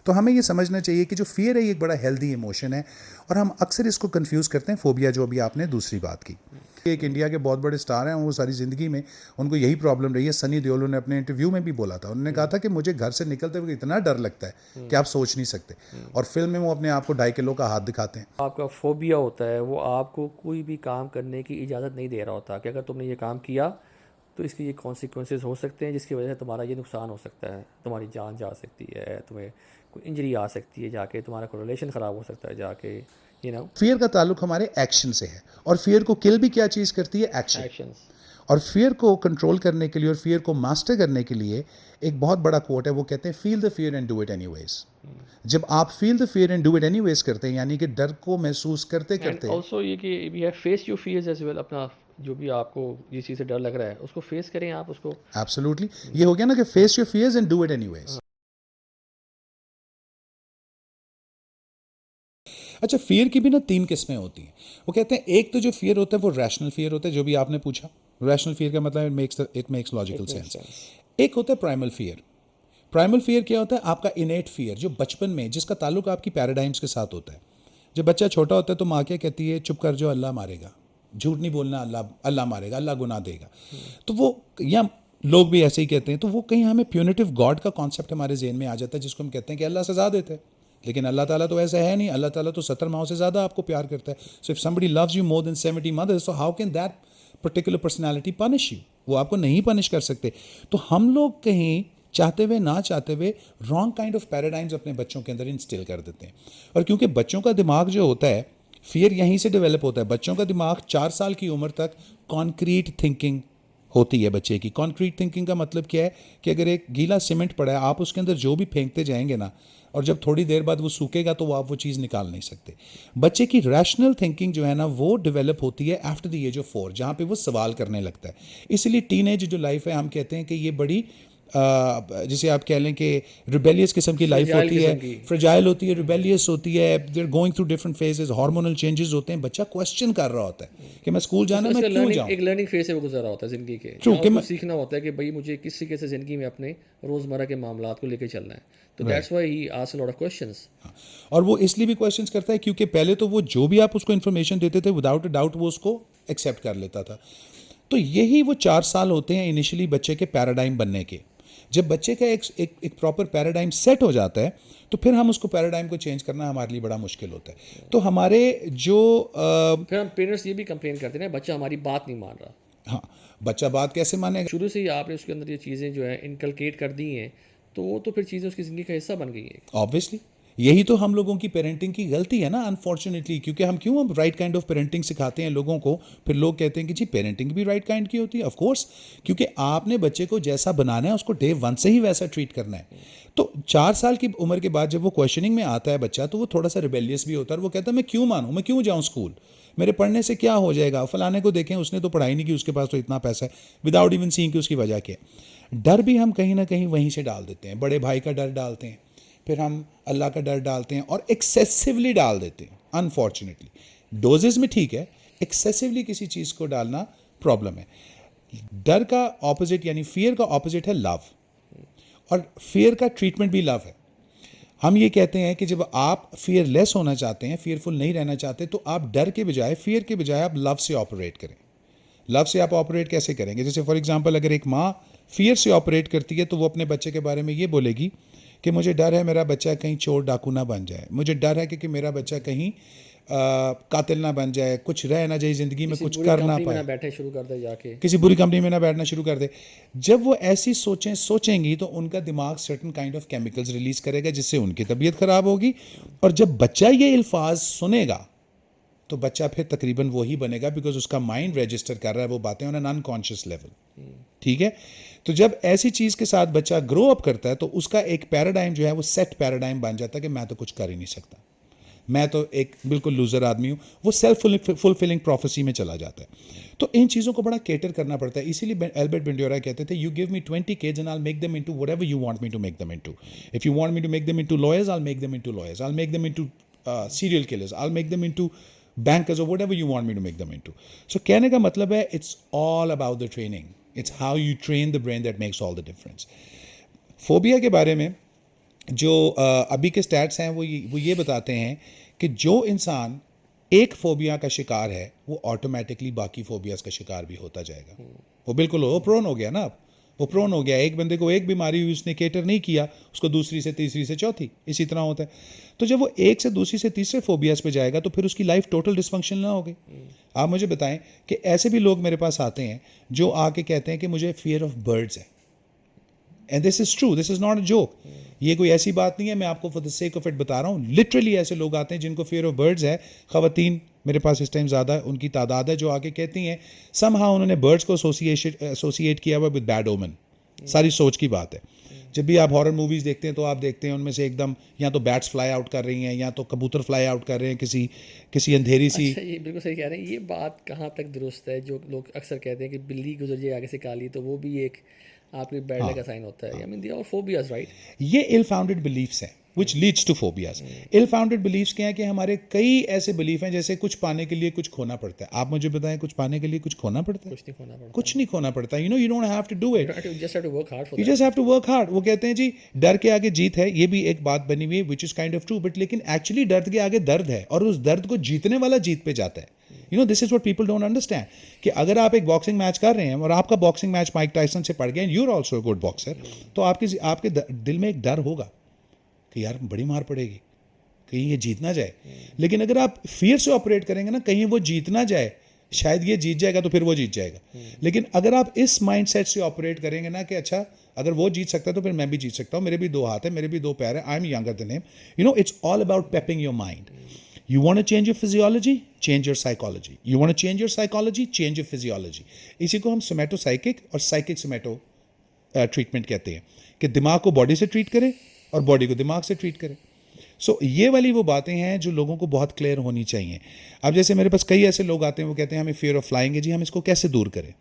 तो हमें ये समझना चाहिए कि जो फियर है ये एक बड़ा हेल्दी इमोशन है, और हम अक्सर इसको कंफ्यूज करते हैं फोबिया, जो अभी आपने दूसरी बात की। एक इंडिया के बहुत बड़े स्टार हैं, वो सारी ज़िंदगी में उनको यही प्रॉब्लम रही है। सनी देओल ने अपने इंटरव्यू में भी बोला था, उन्होंने कहा था कि मुझे घर से निकलते हुए इतना डर लगता है कि आप सोच नहीं सकते। और फिल्म में वो अपने आप को 2.5 किलो का हाथ दिखाते हैं। आपका फोबिया होता है वो आपको कोई भी काम करने की इजाज़त नहीं दे रहा होता कि अगर तुमने ये काम किया तो इसके ये कॉन्सिक्वेंसेस हो सकते हैं, जिसकी वजह से तुम्हारा ये नुकसान हो सकता है, तुम्हारी जान जा सकती है, तुम्हें कोई इंजरी आ सकती है, जाके तुम्हारा कोई रिलेशन ख़राब हो सकता है जाके, यू नो, फियर का ताल्लुक हमारे एक्शन से है, और फियर को किल भी क्या चीज़ करती है? एक्शन। एक्शंस। और फियर को कंट्रोल करने के लिए और फियर को मास्टर करने के लिए एक बहुत बड़ा कोट है, वो कहते हैं feel the fear and do it anyways. जब आप feel the fear and do it anyways करते हैं, यानी कि डर को महसूस करते एंड करते। ऑल्सो ये कि we have face your fears as well, अपना जो भी आपको जिस चीज़ से डर लग रहा है उसको फेस करें आप उसको। एब्सोल्युटली, ये हो गया ना कि face your fears and do it anyways. अच्छा, फियर की भी ना 3 किस्में होती हैं। वो कहते हैं एक तो जो फियर होता है वो रैशनल फियर होता है, जो भी आपने पूछा। रैशनल फियर का मतलब it makes logical it makes sense. Sense. एक होता है प्राइमल फियर। प्राइमल फियर क्या होता है? आपका इनेट फियर, जो बचपन में, जिसका ताल्लुक आपकी पैराडाइम्स के साथ होता है। जब बच्चा छोटा होता है तो माँ क्या कहती है? चुप कर जो, अल्लाह मारेगा, झूठ नहीं बोलना, अल्लाह अल्लाह मारेगा, अल्लाह गुनाह देगा। तो वो, या लोग भी ऐसे ही कहते हैं, तो वो कहीं हमें प्यूनिटिव गॉड का कॉन्सेप्ट हमारे जेहन में आ जाता है, जिसको हम कहते हैं कि अल्लाह सजा देता है। लेकिन अल्लाह ताला तो ऐसा है नहीं। अल्लाह ताला तो 70 माओं से ज़्यादा आपको प्यार करता है। So if somebody loves you more than 70 mothers, so how can that particular personality punish you? वो आपको नहीं पनिश कर सकते। तो हम लोग कहीं चाहते हुए ना चाहते हुए रॉन्ग काइंड ऑफ पैराडाइम्स अपने बच्चों के अंदर इंस्टिल कर देते हैं। और क्योंकि बच्चों का दिमाग जो होता है, फियर यहीं से डेवलप होता है। बच्चों का दिमाग 4 साल की उम्र तक कॉन्क्रीट थिंकिंग होती है बच्चे की। कॉन्क्रीट थिंकिंग का मतलब क्या है? कि अगर एक गीला सीमेंट पड़ा है, आप उसके अंदर जो भी फेंकते जाएंगे ना, और जब थोड़ी देर बाद वो सूखेगा तो आप वो चीज़ निकाल नहीं सकते। बच्चे की रैशनल थिंकिंग जो है ना, वो डेवलप होती है आफ्टर द एज ऑफ 4, जहाँ पे वो सवाल करने लगता है। इसलिए टीनेज जो लाइफ है, हम कहते हैं कि ये बड़ी जिसे आप कह लें कि रिबेलियस किस्म की लाइफ फ्रेजाइल होती है, किस्म की। फ्रेजाइल होती है, रिबेलियस होती है। They are going through different phases, hormonal changes होते हैं। बच्चा क्वेश्चन कर रहा होता है कि मैं स्कूल जाना, मैं उसका क्यों लर्निंग, जाऊँ? एक लर्निंग फेज से वो गुजर रहा होता है ज़िंदगी के, ट्रू जहाँ कि उसको मैं, सीखना होता है कि भाई मुझे किस तरीके से ज़िंदगी में अपने रोज़मर्रा के मामलात को लेके चलना है। तो right. That's why he asks a lot of questions. और वो इसलिए भी क्वेश्चंस करता है क्योंकि पहले तो वो जो भी आप उसको इन्फॉर्मेशन देते थे, विदाउट अ डाउट वो उसको एक्सेप्ट कर लेता था। तो यही वो 4 साल होते हैं इनिशियली बच्चे के पैराडाइम बनने के। जब बच्चे का एक प्रॉपर पैराडाइम सेट हो जाता है, तो फिर हम उसको पैराडाइम को चेंज करना हमारे लिए बड़ा मुश्किल होता है। तो हमारे जो फिर हम पेरेंट्स ये भी कंप्लेन करते हैं ना, बच्चा हमारी बात नहीं मान रहा। हाँ, बच्चा बात कैसे मानेगा? शुरू से ही आपने उसके अंदर ये चीज़ें जो है इनकलकेट कर दी हैं, तो वो तो फिर चीज़ें उसकी ज़िंदगी का हिस्सा बन गई हैं। ऑब्वियसली, यही तो हम लोगों की पेरेंटिंग की गलती है ना, अनफॉर्चुनेटली। क्योंकि हम राइट काइंड ऑफ पेरेंटिंग सिखाते हैं लोगों को, फिर लोग कहते हैं कि जी पेरेंटिंग भी राइट काइंड की होती है। ऑफ कोर्स, क्योंकि आपने बच्चे को जैसा बनाना है उसको डे 1 से ही वैसा ट्रीट करना है। तो 4 साल की उम्र के बाद जब वो क्वेश्चनिंग में आता है बच्चा, तो वो थोड़ा सा रिबेलियस भी होता है। वो कहता है मैं क्यों मानूं, मैं क्यों जाऊं स्कूल, मेरे पढ़ने से क्या हो जाएगा? फलाने को देखें, उसने तो पढ़ाई नहीं की, उसके पास तो इतना पैसा है, विदाउट इवन सीइंग कि उसकी वजह क्या है। डर भी हम कहीं ना कहीं वहीं से डाल देते हैं। बड़े भाई का डर डालते हैं, फिर हम अल्लाह का डर डालते हैं, और एक्सेसिवली डाल देते हैं। अनफॉर्चुनेटली डोजेस में ठीक है, एक्सेसिवली किसी चीज़ को डालना प्रॉब्लम है। डर का ऑपोजिट यानी फियर का ऑपोजिट है लव, और फियर का ट्रीटमेंट भी लव है। हम ये कहते हैं कि जब आप फियरलेस होना चाहते हैं, फियरफुल नहीं रहना चाहते, तो आप डर के बजाय, फियर के बजाय आप लव से ऑपरेट करें। लव से आप ऑपरेट कैसे करेंगे? जैसे फॉर एग्जांपल, अगर एक माँ फियर से ऑपरेट करती है, तो वो अपने बच्चे के बारे में ये बोलेगी कि मुझे डर है मेरा बच्चा कहीं चोर डाकू ना बन जाए, मुझे डर है कि मेरा बच्चा कहीं कातिल ना बन जाए, कुछ रह ना जाए ज़िंदगी में, किसी कुछ बुरी कर ना कंपनी में ना पाए, बैठे शुरू कर दे जाके। किसी बुरी कंपनी में ना बैठना शुरू कर दे। जब वो ऐसी सोचें सोचेंगी, तो उनका दिमाग certain kind of chemicals release करेगा, जिससे उनकी तबीयत खराब होगी। और जब बच्चा ये अल्फाज सुनेगा, तो बच्चा फिर तकरीबन वही बनेगा, बिकॉज उसका माइंड रजिस्टर कर रहा है वो बातें ऑन एन अनकॉन्शियस लेवल। ठीक है? तो जब ऐसी चीज़ के साथ बच्चा ग्रो अप करता है, तो उसका एक पैराडाइम जो है वो सेट पैराडाइम बन जाता है कि मैं तो कुछ कर ही नहीं सकता, मैं तो एक बिल्कुल लूजर आदमी हूँ। वो सेल्फ फुलफिलिंग प्रोफेसी में चला जाता है। तो इन चीज़ों को बड़ा केटर करना पड़ता है। इसीलिए एल्बर्ट बेंडोरा कहते थे, you give me 20 kids and I'll make them into whatever you want me to make them into. If you want me to make them into lawyers, I'll make them into lawyers. I'll make them into serial killers. I'll make them into bankers, or whatever you want me to make them into. So कहने का मतलब है, it's all about the training. It's how you train the brain that makes all the difference. Phobia के बारे में जो अभी के स्टैट्स हैं वो ये बताते हैं कि जो इंसान एक फोबिया का शिकार है वो ऑटोमेटिकली बाकी फोबियाज का शिकार भी होता जाएगा। वो बिल्कुल वो प्रोन हो गया ना। अब वो प्रोन हो गया। एक बंदे को एक बीमारी हुई, उसने केटर नहीं किया, उसको दूसरी से तीसरी से चौथी, इसी तरह होता है। तो जब वो एक से दूसरी से तीसरे फोबियाज पे जाएगा तो फिर उसकी लाइफ टोटल डिस्फंक्शनल ना हो गई। आप मुझे बताएं कि ऐसे भी लोग मेरे पास आते हैं जो आके कहते हैं कि मुझे फियर ऑफ बर्ड्स है। And this is true, this is not a joke. ये कोई ऐसी बात नहीं है, मैं आपको for the sake of it बता रहा हूँ। लिटरली ऐसे लोग आते हैं जिनको फियर ऑफ बर्ड्स है। खवातीन मेरे पास इस टाइम ज़्यादा उनकी तादाद है जो आके कहती हैं समहाउ उन्होंने बर्ड्स को एसोसिएट किया हुआ विद बैड ओमन। सारी सोच की बात है। जब भी आप हॉरर मूवीज़ देखते हैं तो आप देखते हैं उनमें से एकदम या तो बैट्स फ्लाई आउट कर रही हैं या तो कबूतर फ्लाई आउट कर रहे हैं किसी किसी अंधेरी सी। अच्छा, ये बिल्कुल सही कह रहे हैं। ये बात कहाँ तक दुरुस्त है जो लोग अक्सर कहते हैं कि बिल्ली गुजर जाए आगे से काली, तो वो भी एक आपकी बैड लक का साइन होता है। I mean they are phobias, right? ये इल फाउंडेड बिलीफ्स हैं which leads to phobias. Ill founded beliefs क्या है कि हमारे कई ऐसे बिलीफ हैं जैसे कुछ पाने के लिए कुछ खोना पड़ता है। आप मुझे बताएं कुछ पाने के लिए कुछ खोना पड़ता है? कुछ नहीं खोना पड़ता, कुछ नहीं खोना पड़ता। You know you don't have to do it, just have to work hard for you that. Just have to work hard. वो कहते हैं जी डर के आगे जीत है, ये भी एक बात बनी हुई है which is kind of true, but लेकिन एक्चुअली डर के आगे दर्द है और उस दर्द को जीतने वाला जीत पे जाता है। You know this is what people don't understand कि अगर आप एक बॉक्सिंग मैच कर रहे हैं और आपका बॉक्सिंग मैच माइक टाइसन से पड़ गया and you are also a good boxer, तो आपके दिल में एक डर होगा कि यार बड़ी मार पड़ेगी, कहीं ये जीत ना जाए। लेकिन अगर आप फियर से ऑपरेट करेंगे ना, कहीं वो जीत ना जाए, शायद ये जीत जाएगा तो फिर वो जीत जाएगा। लेकिन अगर आप इस माइंडसेट से ऑपरेट करेंगे ना कि अच्छा अगर वो जीत सकता है तो फिर मैं भी जीत सकता हूँ, मेरे भी दो हाथ है, मेरे भी दो पैर है, I am younger than him. You know it's all about peeping your mind. You want to change your physiology, change your psychology. You want to change your psychology, change your physiology. इसी को हम सोमैटोसाइकिक और psychic सोमैटो treatment कहते हैं कि दिमाग को body से ट्रीट करें और बॉडी को दिमाग से ट्रीट करें। सो ये वाली वो बातें हैं जो लोगों को बहुत क्लियर होनी चाहिए। अब जैसे मेरे पास कई ऐसे लोग आते हैं वो कहते हैं हमें फियर ऑफ फ्लाइंग है जी, हम इसको कैसे दूर करें?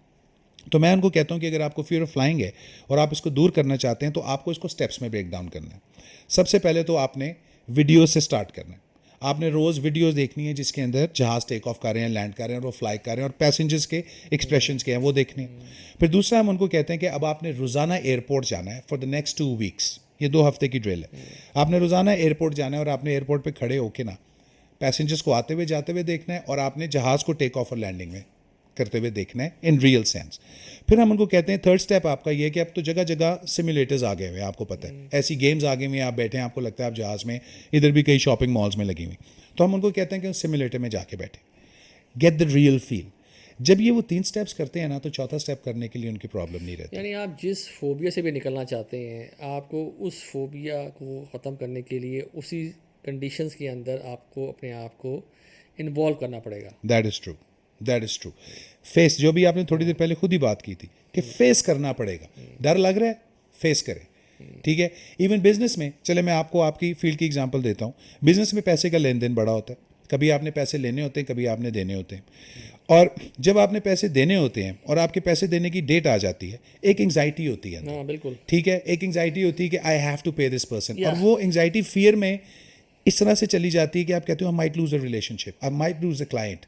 तो मैं उनको कहता हूँ कि अगर आपको फियर ऑफ फ्लाइंग है और आप इसको दूर करना चाहते हैं तो आपको इसको स्टेप्स में ब्रेक डाउन करना है। सबसे पहले तो आपने वीडियो से स्टार्ट करना है। आपने रोज़ वीडियोस देखनी है जिसके अंदर जहाज़ टेक ऑफ कर रहे हैं, लैंड कर रहे हैं और वो फ्लाई कर रहे हैं और पैसेंजर्स के एक्सप्रेशंस के हैं वो देखने हैं। फिर दूसरा हम उनको कहते हैं कि अब आपने रोज़ाना एयरपोर्ट जाना है फॉर द नेक्स्ट 2 वीक्स। ये 2 हफ्ते की ड्रिल है। आपने रोज़ाना एयरपोर्ट जाना है और आपने एयरपोर्ट पे खड़े होके ना पैसेंजर्स को आते हुए जाते हुए देखना है और आपने जहाज़ को टेक ऑफ और लैंडिंग में करते हुए देखना है इन रियल सेंस। फिर हम उनको कहते हैं थर्ड स्टेप आपका ये कि अब तो जगह जगह सिमुलेटर्स आ गए हुए हैं, आपको पता है ऐसी गेम्स आ गई हुई हैं, आप बैठे हैं आपको लगता है आप जहाज़ में, इधर भी कई शॉपिंग मॉल्स में लगी हुई। तो हम उनको कहते हैं कि उस सिमुलेटर में जाके बैठे, गेट द रियल फील। जब ये वो 3 स्टेप्स करते हैं ना तो चौथा स्टेप करने के लिए उनकी प्रॉब्लम नहीं रहती। यानी आप जिस फोबिया से भी निकलना चाहते हैं, आपको उस फोबिया को ख़त्म करने के लिए उसी कंडीशंस के अंदर आपको अपने आप को इन्वॉल्व करना पड़ेगा। That is true, that is true. Face, जो भी आपने थोड़ी देर पहले खुद ही बात की थी कि फेस करना पड़ेगा। डर लग रहा है, फेस करें। ठीक है। इवन बिजनेस में, चले मैं आपको आपकी फील्ड की एग्जांपल देता हूँ। बिजनेस में पैसे का लेन देन बड़ा होता है। कभी आपने पैसे लेने होते हैं, कभी आपने देने होते हैं। और जब आपने पैसे देने होते हैं और आपके पैसे देने की डेट आ जाती है, एक एंग्जाइटी होती है। हाँ बिल्कुल। ठीक है, एक एंग्जाइटी होती है कि आई हैव टू पे दिस पर्सन। और Yeah. वो एंग्जाइटी फियर में इस तरह से चली जाती है कि आप कहते हो I might lose a relationship, I might lose a client.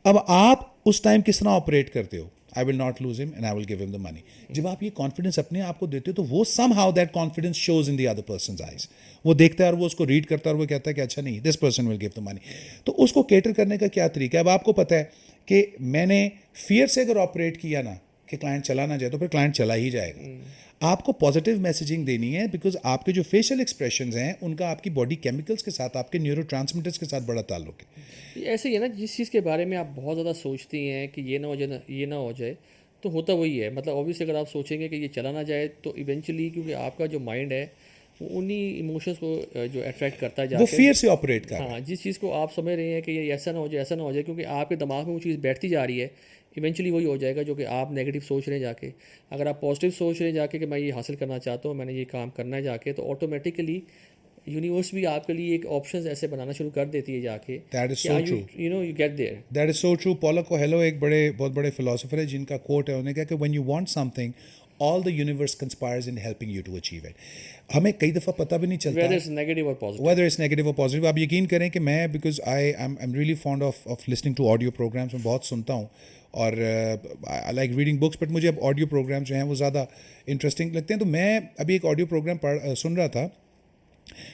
अब आप उस टाइम किस तरह ऑपरेट करते हो? I will not lose him and I will give him the money. जब आप ये कॉन्फिडेंस अपने आप को देते हो तो वो somehow that confidence shows in the other person eyes. वो देखता है और वो उसको रीड करता है और वो कहता है कि अच्छा नहीं, this person will give the money. तो उसको केटर करने का क्या तरीका है? अब आपको पता है कि मैंने फियर से अगर ऑपरेट किया ना कि क्लाइंट चला ना जाए तो फिर क्लाइंट चला ही जाएगा। आपको पॉजिटिव मैसेजिंग देनी है बिकॉज आपके जो फेशियल एक्सप्रेशंस हैं उनका आपकी बॉडी केमिकल्स के साथ, आपके न्यूरोट्रांसमीटर्स के साथ बड़ा ताल्लुक है। ऐसे ही है ना, जिस चीज़ के बारे में आप बहुत ज़्यादा सोचती हैं कि ये ना हो जाए, ये ना हो जाए, तो होता वही है। मतलब ऑब्वियसली अगर आप सोचेंगे कि ये चला ना जाए तो इवेंचुअली, क्योंकि आपका जो माइंड है वो उन्हीं इमोशंस को जो अट्रैक्ट करता है वो जाके। फियर से ऑपरेट कर रहा है। हाँ, जिस चीज़ को आप समझ रहे हैं कि ये ऐसा ना हो जाए, ऐसा ना हो जाए, क्योंकि आपके दिमाग में वो चीज़ बैठती जा रही है, इवेंचुअली वही हो जाएगा जो कि आप नेगेटिव सोच रहे हैं जाके। अगर आप पॉजिटिव सोच रहे हैं जाके कि मैं ये हासिल करना चाहता हूँ, मैंने ये काम करना है जाके, तो ऑटोमेटिकली यूनिवर्स भी आपके लिए एक ऑप्शंस ऐसे बनाना शुरू कर देती है जाके। That is कि so you true. You know you get there. That is so true. Paulo Coelho एक बहुत बड़े फिलोसोफर है जिनका कोट है, उन्होंने कहा कि when you want something all the universe conspires in helping you to achieve it. हमें कई दफ़ा पता भी नहीं चलता वेदर इज नेगेटिव और positive. whether it's negative or positive। आप यकीन करें कि मैं because I'm really fond of listening to audio programs, मैं बहुत सुनता हूँ और I like reading books, but मुझे अब ऑडियो प्रोग्राम्स जो हैं वो ज़्यादा इंटरेस्टिंग लगते हैं। तो मैं अभी एक ऑडियो प्रोग्राम सुन रहा था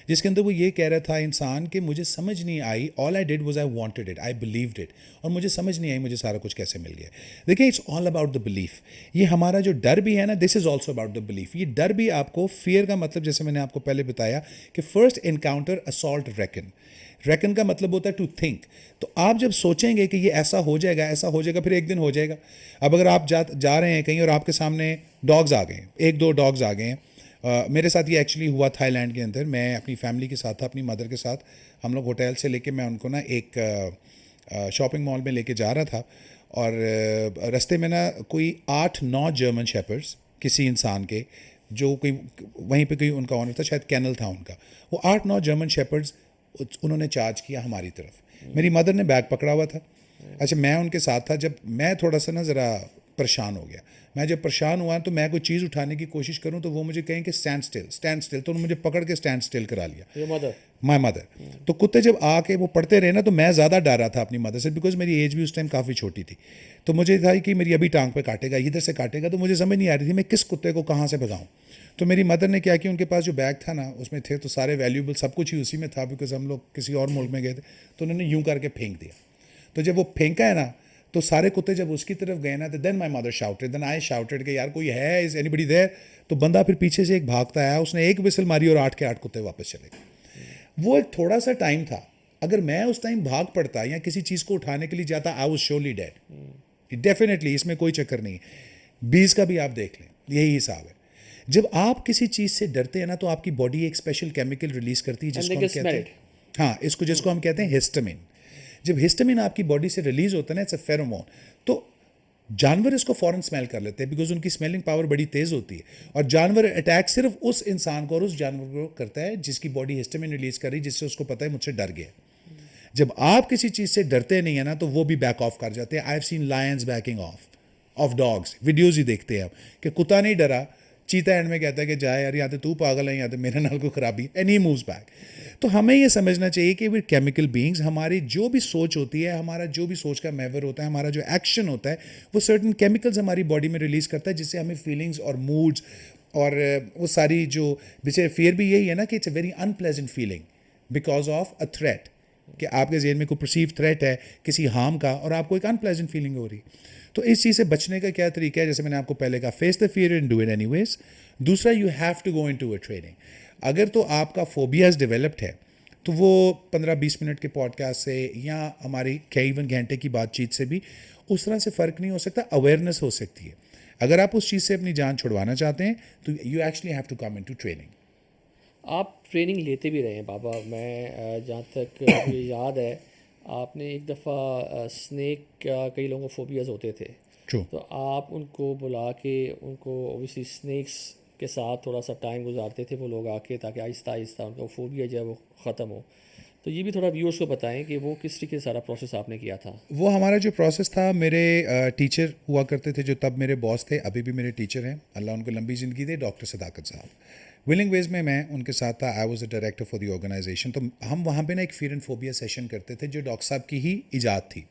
जिसके अंदर वो ये कह रहा था इंसान कि मुझे समझ नहीं आई, all I did was I wanted it, I believed it, और मुझे समझ नहीं आई मुझे सारा कुछ कैसे मिल गया। देखिए, it's all about the belief. ये हमारा जो डर भी है ना, this is also about the belief. ये डर भी आपको, फियर का मतलब जैसे मैंने आपको पहले बताया कि first encounter assault reckon. Reckon का मतलब होता है टू थिंक। तो आप जब सोचेंगे कि ये ऐसा हो जाएगा, ऐसा हो जाएगा, फिर एक दिन हो जाएगा। अब अगर आप जा रहे हैं कहीं और आपके सामने डॉग्स आ गए, एक दो डॉग्स आ गए हैं। मेरे साथ ये एक्चुअली हुआ थाईलैंड के अंदर। मैं अपनी फैमिली के साथ था, अपनी मदर के साथ। हम लोग होटल से लेके मैं उनको ना एक शॉपिंग मॉल में लेके जा रहा था, और रास्ते में ना कोई 8-9 जर्मन शेपर्ड्स किसी इंसान के, जो कोई वहीं पे कोई उनका ऑनर था, शायद कैनल था उनका, वो 8-9 जर्मन शेपर्ड्स उन्होंने चार्ज किया हमारी तरफ। मेरी मदर ने बैग पकड़ा हुआ था। अच्छा, मैं उनके साथ था। जब मैं थोड़ा सा ना ज़रा परेशान हो गया, मैं जब परेशान हुआ तो मैं कोई चीज़ उठाने की कोशिश करूं तो वो मुझे कहें कि स्टैंड स्टिल, स्टैंड स्टिल। तो उन्होंने मुझे पकड़ के स्टैंड स्टिल करा लिया। Your mother? My mother. तो कुत्ते जब आके वो पढ़ते रहे ना, तो मैं ज़्यादा डर रहा था अपनी मदर से, बिकॉज मेरी एज भी उस टाइम काफ़ी छोटी थी। तो मुझे था कि मेरी अभी टांग पे काटेगा, इधर से काटेगा। तो मुझे समझ नहीं आ रही थी मैं किस कुत्ते को कहाँ से भगाऊँ। तो मेरी मदर ने क्या किया, उनके पास जो बैग था ना उसमें थे तो सारे वैल्यूबल सब कुछ ही उसी में था, बिकॉज हम लोग किसी और मुल्क में गए थे। तो उन्होंने यूं करके फेंक दिया। तो जब वो फेंका है ना, तो सारे कुत्ते जब उसकी तरफ गए ना, तो then my mother shouted, then I shouted कि यार कोई है, इज एनीबडी देयर। तो बंदा फिर पीछे से एक भागता आया, उसने एक विसल मारी और 8 के 8 कुत्ते वापस चले गए। वो एक थोड़ा सा टाइम था। अगर मैं उस टाइम भाग पड़ता या किसी चीज़ को उठाने के लिए जाता, I was surely dead. Definitely, इसमें कोई चक्कर नहीं। बीज का भी आप देख लें, यही हिसाब है। जब आप किसी चीज़ से डरते हैं ना, तो आपकी बॉडी एक स्पेशल केमिकल रिलीज करती है, जिसको हम कहते हैं, हाँ, जिसको हम कहते हैं हिस्टामिन। जब हिस्टामिन आपकी बॉडी से रिलीज होता है ना, इट्स अ फेरोमोन, तो जानवर इसको फौरन स्मेल कर लेते हैं, बिकॉज उनकी स्मेलिंग पावर बड़ी तेज़ होती है। और जानवर अटैक सिर्फ उस इंसान को और उस जानवर को करता है जिसकी बॉडी हिस्टामिन रिलीज कर रही है, जिससे उसको पता है मुझसे डर गया। जब आप किसी चीज़ से डरते नहीं है ना, तो वो भी बैक ऑफ कर जाते हैं। I have seen lions backing off dogs. Videos ही देखते हैं आप कि कुत्ता नहीं डरा, चीता एंड में कहता है कि जाए यार, या तो तू पागल है या तो मेरे नाल कोई खराबी, एंड ही मूव्स बैक। तो हमें ये समझना चाहिए कि वे केमिकल बीइंग्स, हमारी जो भी सोच होती है, हमारा जो भी सोच का महवर होता है, हमारा जो एक्शन होता है, वो सर्टन केमिकल्स हमारी बॉडी में रिलीज करता है, जिससे हमें फीलिंग्स और मूड्स और वो सारी जो बेचारे, फियर भी यही है ना कि it's a very unpleasant feeling because of a threat, कि आपके जेहन में कोई परसीव थ्रेट है किसी हार्म का, और आपको एक अनप्लेजेंट फीलिंग हो रही। तो इस चीज़ से बचने का क्या तरीका है? जैसे मैंने आपको पहले कहा, face the fear and do it anyways. दूसरा, you have to go into a training. अगर तो आपका फोबियाज डेवलप्ड है, तो वो 15-20 मिनट के पॉडकास्ट से या हमारी कई घंटे की बातचीत से भी उस तरह से फ़र्क नहीं हो सकता, अवेयरनेस हो सकती है। अगर आप उस चीज़ से अपनी जान छुड़वाना चाहते हैं, तो you actually have to come into training. आप ट्रेनिंग लेते भी रहे हैं बाबा। मैं जहाँ तक मुझे याद है, आपने एक दफ़ा स्नेक का, कई लोगों को फोबियाज होते थे, ट्रू। तो आप उनको बुला के उनको ऑब्वियसली स्नेक्स के साथ थोड़ा सा टाइम गुजारते थे वो लोग आके, ताकि आहिस्ता आहिस्ता उनका फोबिया जो है वो ख़त्म हो। तो ये भी थोड़ा व्यूअर्स को बताएं कि वो किस तरीके से सारा प्रोसेस आपने किया था। वो हमारा जो प्रोसेस था, मेरे टीचर हुआ करते थे जो तब मेरे बॉस थे, अभी भी मेरे टीचर हैं, अल्लाह उनको लंबी ज़िंदगी दे, डॉक्टर सदाकत साहब। विलिंग वेज में मैं उनके साथ था। I was the director for the organization. तो हम वहाँ पे ना एक फियर एंड फोबिया सेशन करते थे, जो डॉक्टर साहब की ही इजाद थी।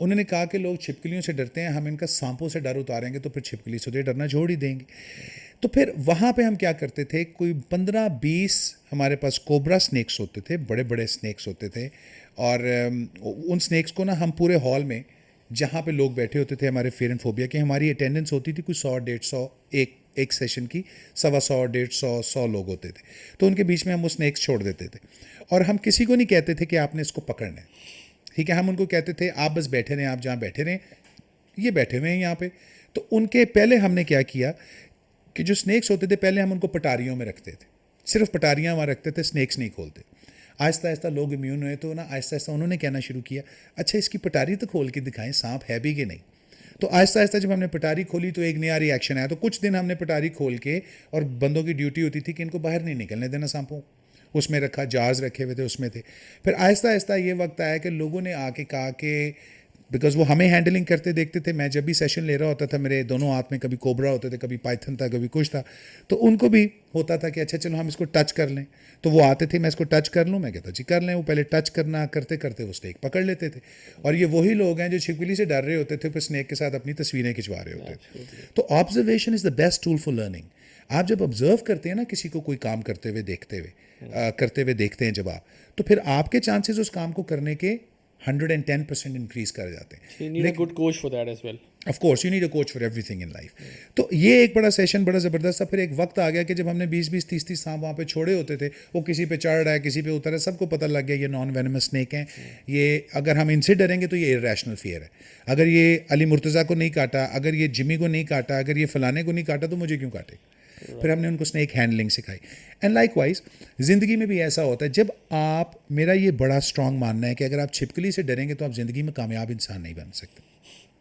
उन्होंने कहा कि लोग छिपकलियों से डरते हैं, हम इनका सांपों से डर उतारेंगे तो फिर छिपकली से डरना छोड़ ही देंगे। तो फिर वहाँ पे हम क्या करते थे, कोई 15-20 हमारे पास कोबरा स्नेक्स होते थे, बड़े बड़े स्नेक्स होते थे। और उन स्नेक्स को ना हम पूरे हॉल में, जहाँ पे लोग बैठे होते थे हमारे फेयर एंड फोबिया की, हमारी अटेंडेंस होती थी कुछ 100-150, एक सेशन की 125-150 लोग होते थे। तो उनके बीच में हम वो स्नेक्स छोड़ देते थे, और हम किसी को नहीं कहते थे कि आपने इसको पकड़ना है, ठीक है। हम उनको कहते थे आप बस बैठे रहें, आप जहाँ बैठे रहें, ये बैठे हुए हैं यहाँ पे। तो उनके पहले हमने क्या किया कि जो स्नेक्स होते थे, पहले हम उनको पटारियों में रखते थे, सिर्फ पटारियाँ वहाँ रखते थे, स्नेक्स नहीं खोलते। आहिस्ता आहिस्ता लोग इम्यून हुए, तो ना आहिस्ता आहिस्ता उन्होंने कहना शुरू किया, अच्छा इसकी पटारी तो खोल के दिखाएं, सांप है भी कि नहीं। तो आहिस्ता आहिस्ता जब हमने पटारी खोली तो एक नया रिएक्शन आया। तो कुछ दिन हमने पटारी खोल के, और बंदों की ड्यूटी होती थी कि इनको बाहर नहीं निकलने देना सांपों, उसमें रखा, जार्स रखे हुए थे उसमें थे। फिर आहिस्ता आहिस्ता ये वक्त आया कि लोगों ने आके कहा कि, बिकॉज वो हमें हैंडलिंग करते देखते थे, मैं जब भी सेशन ले रहा होता था मेरे दोनों हाथ में कभी कोबरा होते थे, कभी पाइथन था, कभी कुछ था, तो उनको भी होता था कि अच्छा चलो हम इसको टच कर लें। तो वो आते थे, मैं इसको टच कर लूँ, मैं कहता जी कर लें। वो पहले टच करना करते करते वो स्नेक पकड़ लेते थे। और ये वही लोग हैं जो छिपकली से डर रहे होते थे, फिर स्नेक के साथ अपनी तस्वीरें खिंचवा रहे होते थे। तो observation is the best tool for learning. आप जब ऑब्जर्व करते हैं ना किसी को कोई काम करते हुए देखते हैं जब आप, तो फिर आपके चांसेस उस काम को करने के 110% इंक्रीज कर जाते हैं। You need a good coach for that as well. Of course you need a coach for everything in life. तो ये एक बड़ा सेशन बड़ा ज़बरदस्त था। फिर एक वक्त आ गया कि जब हमने 20-20 30-30 सांप वहाँ पे छोड़े होते थे, वो किसी पे चढ़ रहा है, किसी पे उतर रहा है, सबको पता लग गया ये नॉन वेनमस स्नेक हैं। ये अगर हम इनसे डरेंगे तो ये इरेशनल फियर है। अगर ये अली मुर्तज़ा को नहीं काटा, अगर ये जिमी को नहीं काटा, अगर ये फलाने को नहीं काटा, तो मुझे क्यों काटे? फिर हमने उनको स्नेक हैंडलिंग सिखाई। एंड लाइकवाइज ज़िंदगी में भी ऐसा होता है, जब आप, मेरा ये बड़ा स्ट्रॉन्ग मानना है कि अगर आप छिपकली से डरेंगे तो आप ज़िंदगी में कामयाब इंसान नहीं बन सकते।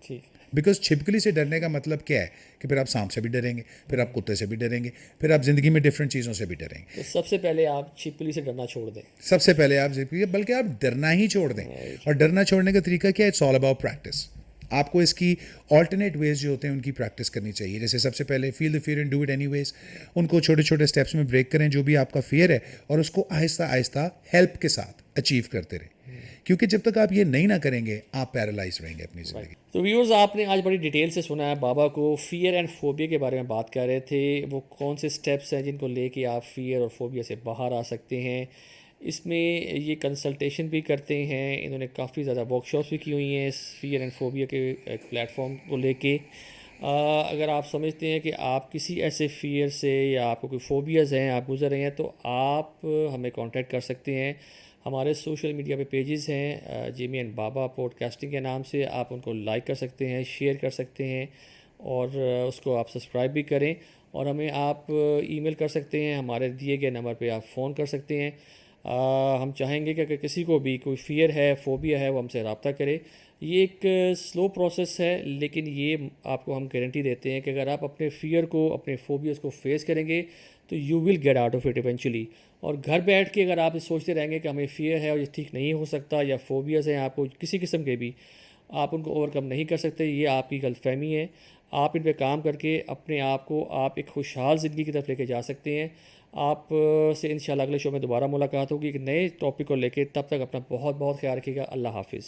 ठीक। बिकॉज छिपकली से डरने का मतलब क्या है कि फिर आप सांप से भी डरेंगे, फिर आप कुत्ते से भी डरेंगे, फिर आप ज़िंदगी में डिफरेंट चीज़ों से भी डरेंगे। तो सबसे पहले आप छिपकली से डरना छोड़ दें। सबसे पहले आप बल्कि आप डरना ही छोड़ दें। और डरना छोड़ने का तरीका क्या है? It's all about practice. आपको इसकी ऑल्टरनेट वेज जो होते हैं उनकी प्रैक्टिस करनी चाहिए। जैसे सबसे पहले feel the fear and do it anyways. उनको छोटे छोटे स्टेप्स में ब्रेक करें जो भी आपका फियर है, और उसको आहिस्ता आहिस्ता हेल्प के साथ अचीव करते रहें, क्योंकि जब तक आप ये नहीं ना करेंगे आप पैरालाइज रहेंगे अपनी ज़िंदगी। तो व्यूअर्स, आपने आज बड़ी डिटेल से सुना है बाबा को फियर एंड फोबिया के बारे में बात कर रहे थे। वो कौन से स्टेप्स हैं जिनको लेके आप फियर और फोबिया से बाहर आ सकते हैं। इसमें ये कंसल्टेशन भी करते हैं। इन्होंने काफ़ी ज़्यादा वर्कशॉप्स भी की हुई हैं इस फियर एंड फोबिया के एक प्लेटफॉर्म को लेके। अगर आप समझते हैं कि आप किसी ऐसे फियर से या आपको कोई फोबियाज़ हैं, आप गुजर रहे हैं, तो आप हमें कांटेक्ट कर सकते हैं। हमारे सोशल मीडिया पे पेजेस हैं जिमी एंड बाबा पॉडकास्टिंग के नाम से। आप उनको लाइक कर सकते हैं, शेयर कर सकते हैं, और उसको आप सब्सक्राइब भी करें। और हमें आप ईमेल कर सकते हैं, हमारे दिए गए नंबर पे आप फ़ोन कर सकते हैं। हम चाहेंगे कि अगर किसी को भी कोई फ़ियर है, फोबिया है, वो हमसे रब्ता करे। ये एक स्लो प्रोसेस है, लेकिन ये आपको हम गारंटी देते हैं कि अगर आप अपने फ़ियर को, अपने फोबियाज़ को फेस करेंगे तो you will get out of it eventually. और घर बैठ के अगर आप ये सोचते रहेंगे कि हमें फ़ियर है और ये ठीक नहीं हो सकता, या फोबियाज़ हैं आपको किसी किस्म के भी, आप उनको ओवरकम नहीं कर सकते, ये आपकी गलतफ़हमी है। आप इन पे काम करके अपने आप को आप एक खुशहाल ज़िंदगी की तरफ लेके जा सकते हैं। आप से इंशाल्लाह अगले शो में दोबारा मुलाकात होगी एक नए टॉपिक को लेके। तब तक अपना बहुत बहुत ख्याल रखिएगा। अल्लाह हाफिज़।